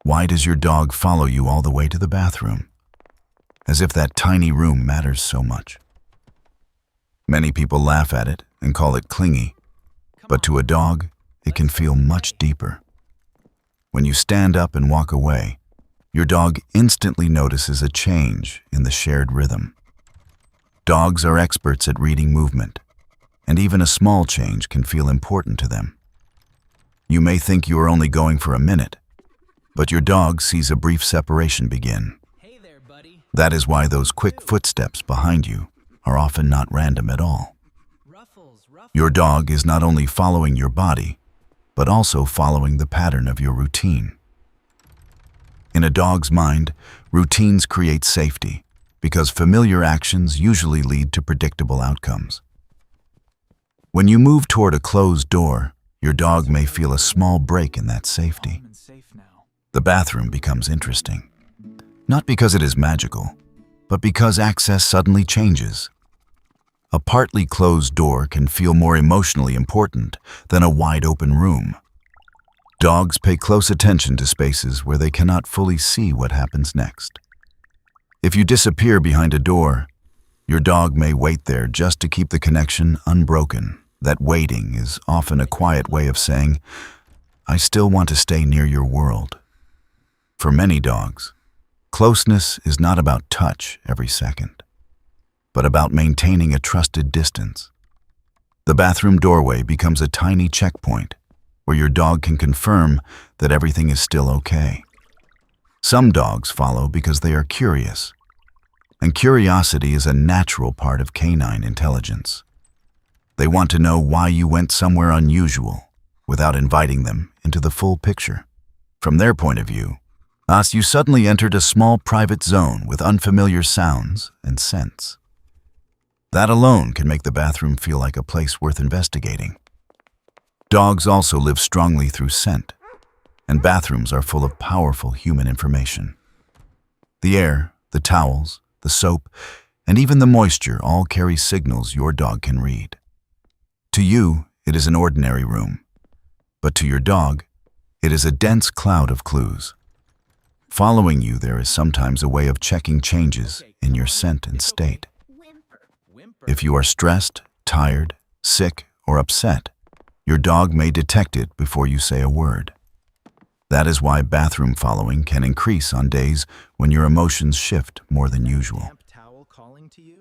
Why does your dog follow you all the way to the bathroom? As if that tiny room matters so much. Many people laugh at it and call it clingy, but to a dog, it can feel much deeper. When you stand up and walk away, your dog instantly notices a change in the shared rhythm. Dogs are experts at reading movement, and even a small change can feel important to them. You may think you are only going for a minute, but your dog sees a brief separation begin. Hey there, buddy. That is why those quick footsteps behind you are often not random at all. Ruffles. Your dog is not only following your body, but also following the pattern of your routine. In a dog's mind, routines create safety because familiar actions usually lead to predictable outcomes. When you move toward a closed door, your dog may feel a small break in that safety. Calm and safe now. The bathroom becomes interesting. Not because it is magical, but because access suddenly changes. A partly closed door can feel more emotionally important than a wide-open room. Dogs pay close attention to spaces where they cannot fully see what happens next. If you disappear behind a door, your dog may wait there just to keep the connection unbroken. That waiting is often a quiet way of saying, "I still want to stay near your world." For many dogs, closeness is not about touch every second, but about maintaining a trusted distance. The bathroom doorway becomes a tiny checkpoint where your dog can confirm that everything is still okay. Some dogs follow because they are curious, and curiosity is a natural part of canine intelligence. They want to know why you went somewhere unusual without inviting them into the full picture. From their point of view, you suddenly entered a small private zone with unfamiliar sounds and scents. That alone can make the bathroom feel like a place worth investigating. Dogs also live strongly through scent, and bathrooms are full of powerful human information. The air, the towels, the soap, and even the moisture all carry signals your dog can read. To you, it is an ordinary room, but to your dog, it is a dense cloud of clues. Following you there is sometimes a way of checking changes in your scent and state. If you are stressed, tired, sick, or upset, your dog may detect it before you say a word. That is why bathroom following can increase on days when your emotions shift more than usual.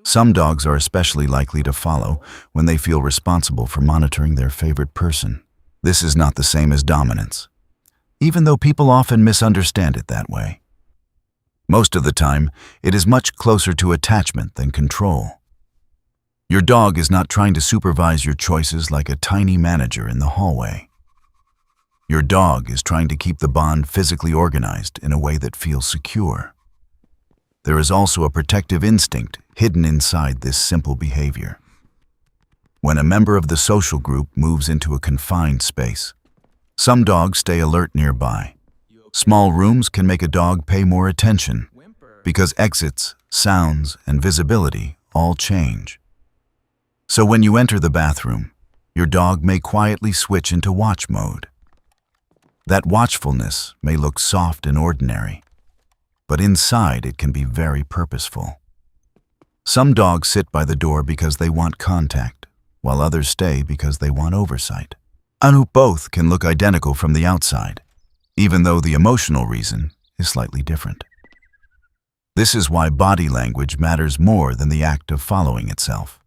Some dogs are especially likely to follow when they feel responsible for monitoring their favorite person. This is not the same as dominance, even though people often misunderstand it that way. Most of the time, it is much closer to attachment than control. Your dog is not trying to supervise your choices like a tiny manager in the hallway. Your dog is trying to keep the bond physically organized in a way that feels secure. There is also a protective instinct hidden inside this simple behavior. When a member of the social group moves into a confined space, some dogs stay alert nearby. Small rooms can make a dog pay more attention because exits, sounds, and visibility all change. So when you enter the bathroom, your dog may quietly switch into watch mode. That watchfulness may look soft and ordinary, but inside it can be very purposeful. Some dogs sit by the door because they want contact, while others stay because they want oversight. And both can look identical from the outside, even though the emotional reason is slightly different. This is why body language matters more than the act of following itself.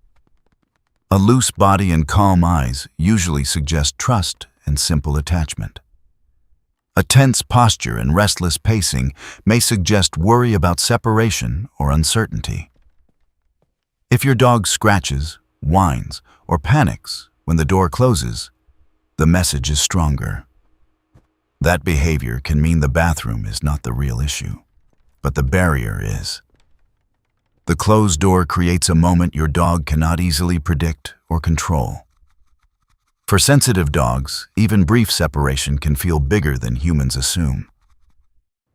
A loose body and calm eyes usually suggest trust and simple attachment. A tense posture and restless pacing may suggest worry about separation or uncertainty. If your dog scratches, whines, or panics when the door closes, the message is stronger. That behavior can mean the bathroom is not the real issue, but the barrier is. The closed door creates a moment your dog cannot easily predict or control. For sensitive dogs, even brief separation can feel bigger than humans assume.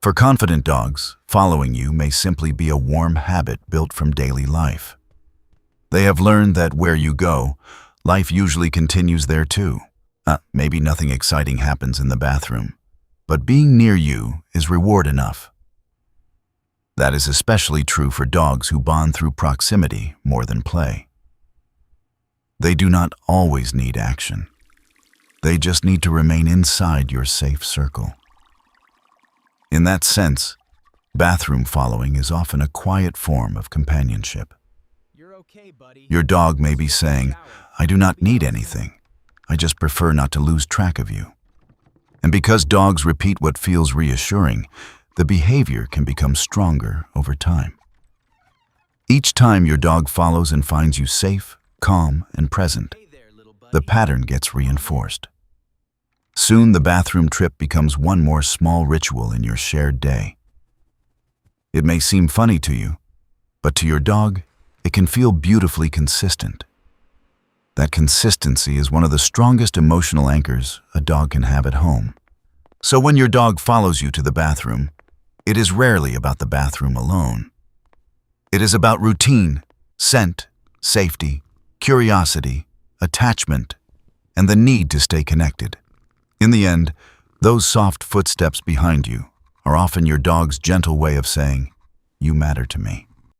For confident dogs, following you may simply be a warm habit built from daily life. They have learned that where you go, life usually continues there too. Maybe nothing exciting happens in the bathroom, but being near you is reward enough. That is especially true for dogs who bond through proximity more than play. They do not always need action. They just need to remain inside your safe circle. In that sense, bathroom following is often a quiet form of companionship. You're okay, buddy. Your dog may be saying, "I do not need anything. I just prefer not to lose track of you." And because dogs repeat what feels reassuring, the behavior can become stronger over time. Each time your dog follows and finds you safe, calm, and present, Hey there, little buddy. the pattern gets reinforced. Soon the bathroom trip becomes one more small ritual in your shared day. It may seem funny to you, but to your dog, it can feel beautifully consistent. That consistency is one of the strongest emotional anchors a dog can have at home. So when your dog follows you to the bathroom, it is rarely about the bathroom alone. It is about routine, scent, safety, curiosity, attachment, and the need to stay connected. In the end, those soft footsteps behind you are often your dog's gentle way of saying, "You matter to me."